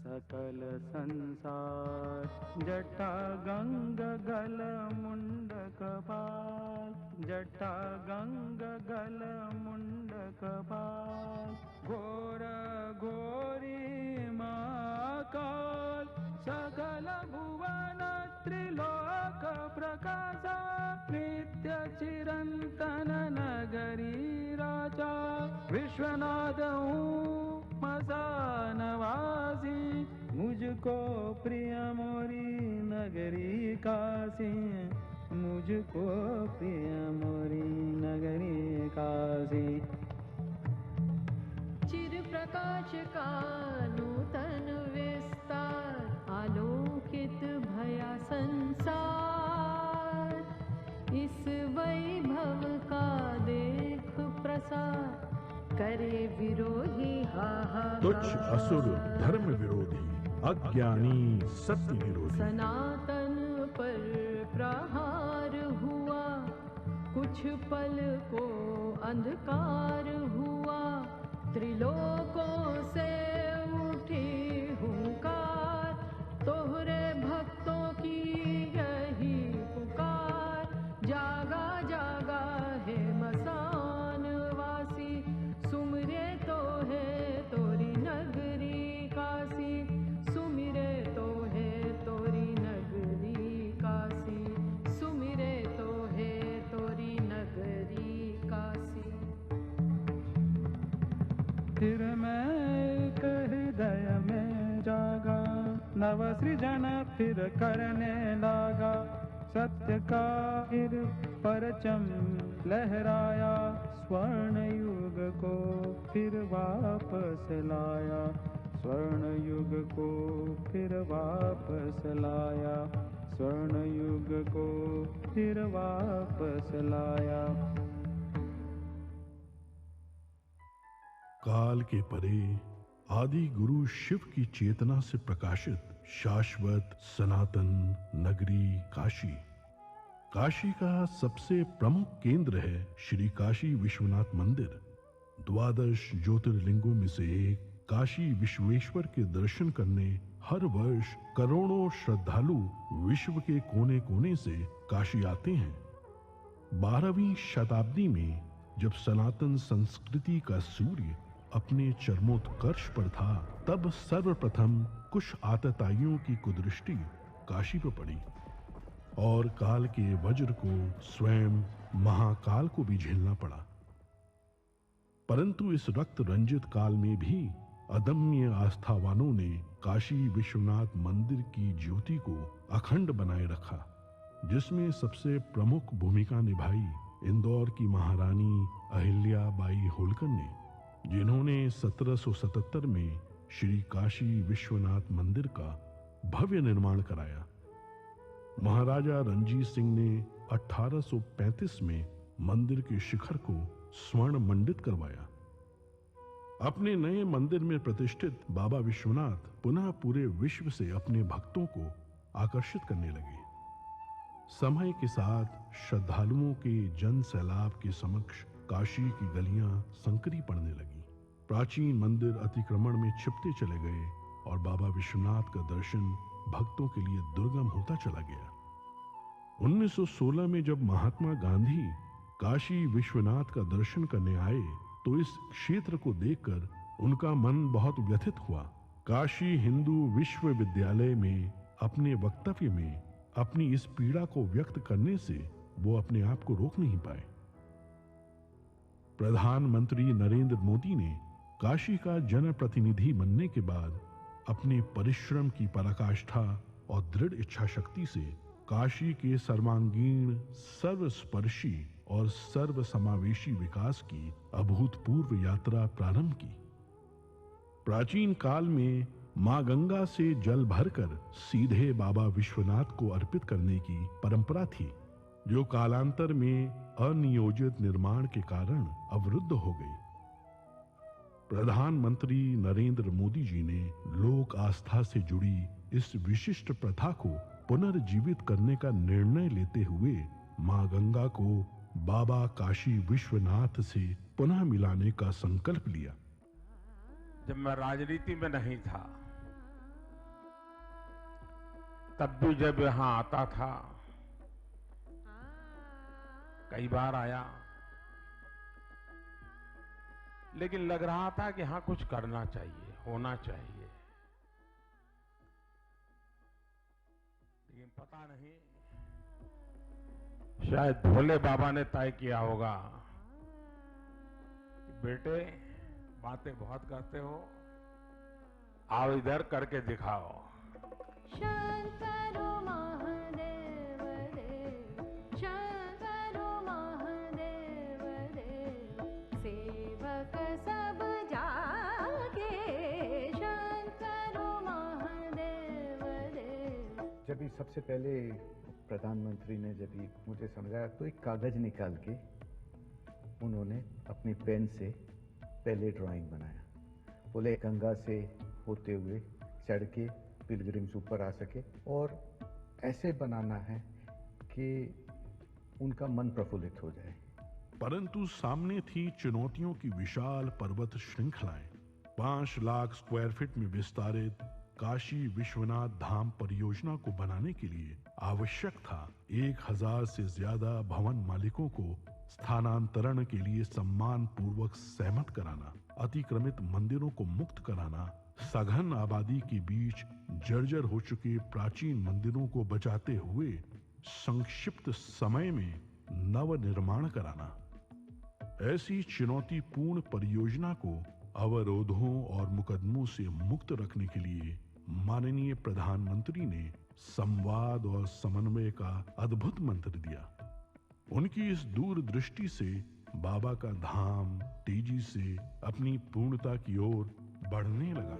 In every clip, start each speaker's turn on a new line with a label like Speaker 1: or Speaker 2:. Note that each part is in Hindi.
Speaker 1: सकल संसार। जटा गंग गल मुंडक बाल, जटा गंग गल मुंडक बाल। घोर घोरी महाकाल, सकल भुवन त्रिलोक प्रकाशा। नित्य चिरंतन नगरी राजा, विश्वनाथ हूँ मसानवासी। मुझको प्रिय मोरी नगरी काशी, मुझको प्रिय मोरी नगरी काशी।
Speaker 2: चिर प्रकाश का नूतन विस्तार, आलोकित भया संसार। इस वैभव का देख प्रसार, करे विरोधी हाहाकार।
Speaker 3: तुच्छ असुर धर्म विरोधी, अज्ञानी सत्य विरोधी।
Speaker 2: सनातन पर प्रहार हुआ, कुछ पल को अंधकार हुआ। त्रिलोकों से उठी हुंकार, तोहरे भक्तों की यही पुकार। जागा जागा है मसानवासी, सुमिरे तो है तोरी नगरी काशी। सुमिरे तो है तोरी नगरी काशी, सुमिरे तो है तोरी नगरी काशी।
Speaker 1: फिर मैं एक हृदय में जागा, नव सृजन फिर करने लगा। सत्य का फिर परचम लहराया, स्वर्ण युग को फिर वापस लाया। स्वर्ण युग को फिर वापस लाया, स्वर्ण युग को फिर वापस लाया।
Speaker 3: काल के परे आदि गुरु शिव की चेतना से प्रकाशित शाश्वत सनातन नगरी काशी। काशी का सबसे प्रमुख केंद्र है श्री काशी विश्वनाथ मंदिर। 12 ज्योतिर्लिंगों में से एक काशी विश्वेश्वर के दर्शन करने हर वर्ष करोड़ों श्रद्धालु विश्व के कोने कोने से काशी आते हैं। 12वीं शताब्दी में जब सनातन संस्कृति का सूर्य अपने चरमोत्कर्ष पर था, तब सर्वप्रथम कुछ आतताइयों की कुदृष्टि काशी पर पड़ी और काल के वज्र को स्वयं महाकाल को भी झेलना पड़ा। परंतु इस रक्त रंजित काल में भी अदम्य आस्थावानों ने काशी विश्वनाथ मंदिर की ज्योति को अखंड बनाए रखा, जिसमें सबसे प्रमुख भूमिका निभाई इंदौर की महारानी अहिल्या बाई होलकर ने, जिन्होंने 1777 में श्री काशी विश्वनाथ मंदिर का भव्य निर्माण कराया। महाराजा रणजीत सिंह ने 1835 में मंदिर के शिखर को स्वर्ण मंडित करवाया। अपने नए मंदिर में प्रतिष्ठित बाबा विश्वनाथ पुनः पूरे विश्व से अपने भक्तों को आकर्षित करने लगे। समय के साथ श्रद्धालुओं के जन सैलाब के समक्ष काशी की गलियां संकरी पड़ने लगी। प्राचीन मंदिर अतिक्रमण में छिपते चले गए और बाबा विश्वनाथ का दर्शन भक्तों के लिए दुर्गम होता चला गया। 1916 में जब महात्मा गांधी काशी विश्वनाथ का दर्शन करने आए, तो इस क्षेत्र को देखकर उनका मन बहुत व्यथित हुआ। काशी हिंदू विश्वविद्यालय में अपने वक्तव्य में अपनी इस पीड़ा को व्यक्त करने से वो अपने आप को रोक नहीं पाए। प्रधानमंत्री नरेंद्र मोदी ने काशी का जनप्रतिनिधि बनने के बाद अपने परिश्रम की पराकाष्ठा और दृढ़ इच्छा शक्ति से काशी के सर्वांगीण, सर्वस्पर्शी और सर्वसमावेशी विकास की अभूतपूर्व यात्रा प्रारंभ की। प्राचीन काल में मां गंगा से जल भरकर सीधे बाबा विश्वनाथ को अर्पित करने की परंपरा थी, जो कालांतर में अनियोजित निर्माण के कारण अवरुद्ध हो गई। प्रधानमंत्री नरेंद्र मोदी जी ने लोक आस्था से जुड़ी इस विशिष्ट प्रथा को पुनर्जीवित करने का निर्णय लेते हुए मां गंगा को बाबा काशी विश्वनाथ से पुनः मिलाने का संकल्प लिया।
Speaker 4: जब मैं राजनीति में नहीं था तब भी जब यहाँ आता था, कई बार आया, लेकिन लग रहा था कि हाँ कुछ करना चाहिए, होना चाहिए। लेकिन पता नहीं, शायद भोले बाबा ने तय किया होगा कि बेटे बातें बहुत करते हो, आओ इधर करके दिखाओ।
Speaker 2: शंकरो महादेव देव, शंकरो महादेव देव, सेवक सब जागे, शंकरो महादेव देव।
Speaker 5: जब ये सबसे पहले प्रधानमंत्री ने जब ये मुझे समझाया तो एक कागज निकाल के उन्होंने अपनी पेन से पहले ड्राइंग बनाया। बोले गंगा से होते हुए चढ़ के पिलग्रिम्स ऊपर आ सके और ऐसे बनाना है कि उनका मन प्रफुल्लित हो जाए।
Speaker 3: परंतु सामने थी चुनौतियों की विशाल पर्वत श्रृंखलाएं। 5 लाख स्क्वायर फीट में विस्तारित काशी विश्वनाथ धाम परियोजना को बनाने के लिए आवश्यक था 1000 से ज्यादा भवन मालिकों को स्थानांतरण के लिए सम्मान पूर्वक सहमत कराना, अतिक्रमित मंदिरों को मुक्त कराना, सघन आबादी के बीच जर्जर हो चुके प्राचीन मंदिरों को बचाते हुए संक्षिप्त समय में नव निर्माण कराना। ऐसी चुनौतीपूर्ण परियोजना को अवरोधों और मुकदमों से मुक्त रखने के लिए माननीय प्रधानमंत्री ने संवाद और समन्वय का अद्भुत मंत्र दिया। उनकी इस दूरदृष्टि से बाबा का धाम तेजी से अपनी पूर्णता की ओर बढ़ने लगा।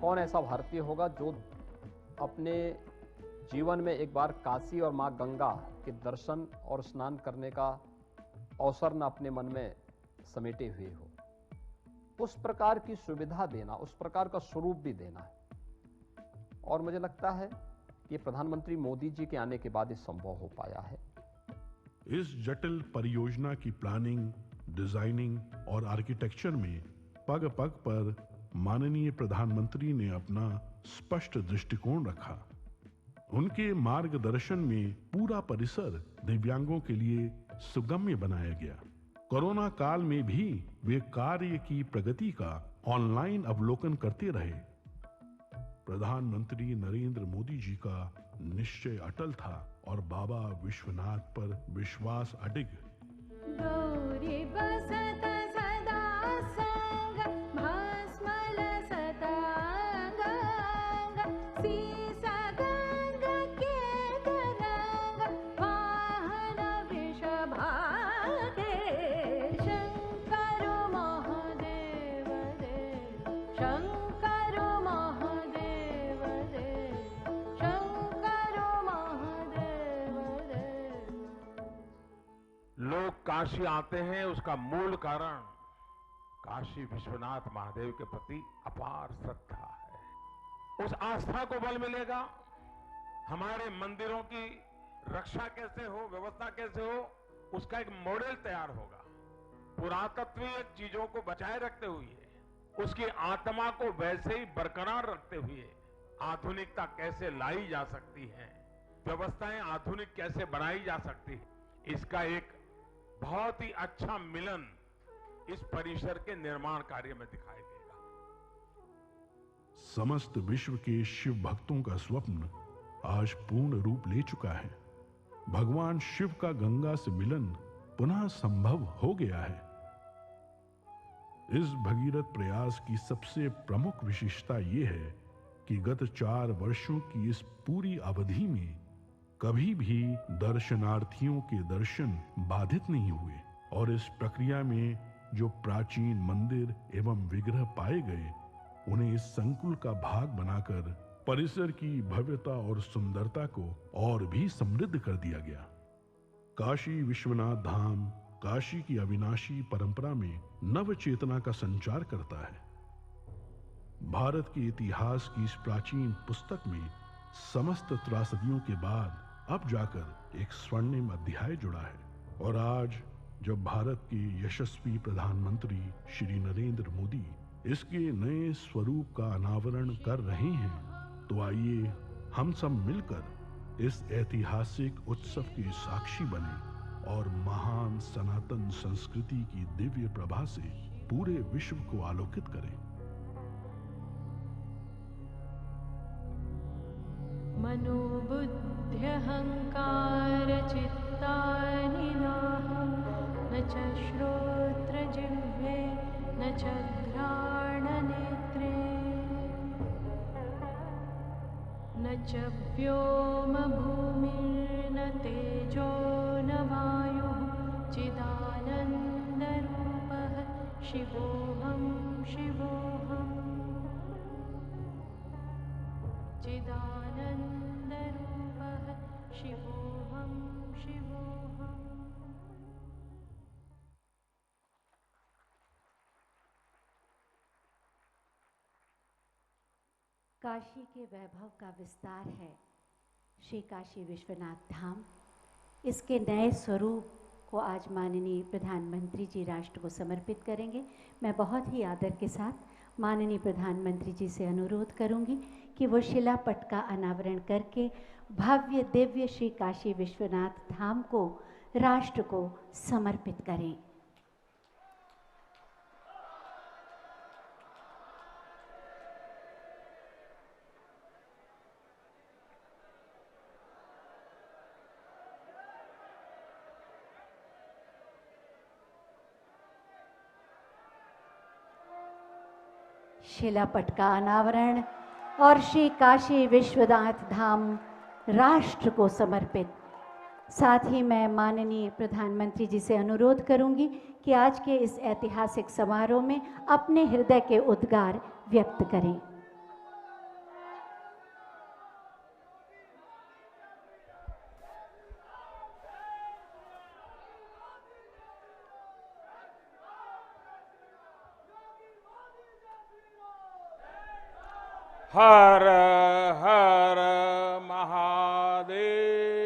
Speaker 6: कौन ऐसा भारतीय होगा जो अपने जीवन में एक बार काशी और मां गंगा के दर्शन और स्नान करने का अवसर न अपने मन में समेटे हुए हो। उस प्रकार की सुविधा देना, उस प्रकार का स्वरूप भी देना है। और मुझे लगता है कि प्रधानमंत्री मोदी जी के आने के बाद ये संभव हो पाया है।
Speaker 3: इस जटिल परियोजना की प्लानिंग, डिजाइनिंग और आर्किटेक्चर में पग पग पर माननीय प्रधानमंत्री ने अपना स्पष्ट दृष्टिकोण रखा। उनके मार्गदर्शन में पूरा परिसर दिव्यांगों के लिए सुगम्य बनाया गया। कोरोना काल में भी वे कार्य की प्रगति का ऑनलाइन अवलोकन करते रहे। प्रधानमंत्री नरेंद्र मोदी जी का निश्चय अटल था और बाबा विश्वनाथ पर विश्वास अडिग।
Speaker 2: गौरी बसत सदा संग, भस्मल सतांग, सीसा गंग के तरंग, वाहन वृषभागे, शंकर महादेव देव, शंकर महादेव देव, शंकर महादेव देव।
Speaker 4: लोग काशी आते हैं, उसका मूल कारण काशी विश्वनाथ महादेव के प्रति अपार श्रद्धा है। उस आस्था को बल मिलेगा। हमारे मंदिरों की रक्षा कैसे हो, व्यवस्था कैसे हो, उसका एक मॉडल तैयार होगा। पुरातत्वीय चीजों को बचाए रखते हुए, उसकी आत्मा को वैसे ही बरकरार रखते हुए आधुनिकता कैसे लाई जा सकती है, व्यवस्थाएं आधुनिक कैसे बनाई जा सकती है, इसका एक बहुत ही अच्छा मिलन इस परिसर के निर्माण कार्य में दिखाई देगा।
Speaker 3: समस्त विश्व के शिव भक्तों का स्वप्न आज पूर्ण रूप ले चुका है। भगवान शिव का गंगा से मिलन पुनः संभव हो गया है। इस भगीरथ प्रयास की सबसे प्रमुख विशेषता यह है कि गत 4 वर्षों की इस पूरी अवधि में कभी भी दर्शनार्थियों के दर्शन बाधित नहीं हुए और इस प्रक्रिया में जो प्राचीन मंदिर एवं विग्रह पाए गए, उन्हें इस संकुल का भाग बनाकर परिसर की भव्यता और सुंदरता को और भी समृद्ध कर दिया गया। काशी विश्वनाथ धाम काशी की अविनाशी परंपरा में नव चेतना का संचार करता है। भारत के इतिहास की इस प्राचीन पुस्तक में समस्त त्रासदियों के बाद अब जाकर एक स्वर्णिम अध्याय जुड़ा है। और आज जब भारत के यशस्वी प्रधानमंत्री श्री नरेंद्र मोदी इसके नए स्वरूप का अनावरण कर रहे हैं, तो आइए हम सब मिलकर इस ऐतिहासिक उत्सव के साक्षी बने और महान सनातन संस्कृति की दिव्य प्रभा से पूरे विश्व को आलोकित करें।
Speaker 2: मनोबुद्ध्यहंकार चित्तानि नाहं न च श्रोत्रजिह्वे न च घ्राणनेत्रे न च व्योमभूमिर्न तेजो न वायुः चिदानन्दरूपः शिवोऽहं शिवोऽहम् चिदानन्दरूपः शिवोऽहं शिवोऽहम्।
Speaker 7: काशी के वैभव का विस्तार है श्री काशी विश्वनाथ धाम। इसके नए स्वरूप को आज माननीय प्रधानमंत्री जी राष्ट्र को समर्पित करेंगे। मैं बहुत ही आदर के साथ माननीय प्रधानमंत्री जी से अनुरोध करूंगी कि वो शिलापट का अनावरण करके भव्य दिव्य श्री काशी विश्वनाथ धाम को राष्ट्र को समर्पित करें। शिलापट का अनावरण और श्री काशी विश्वनाथ धाम राष्ट्र को समर्पित। साथ ही मैं माननीय प्रधानमंत्री जी से अनुरोध करूंगी कि आज के इस ऐतिहासिक समारोह में अपने हृदय के उद्गार व्यक्त करें।
Speaker 4: हर हर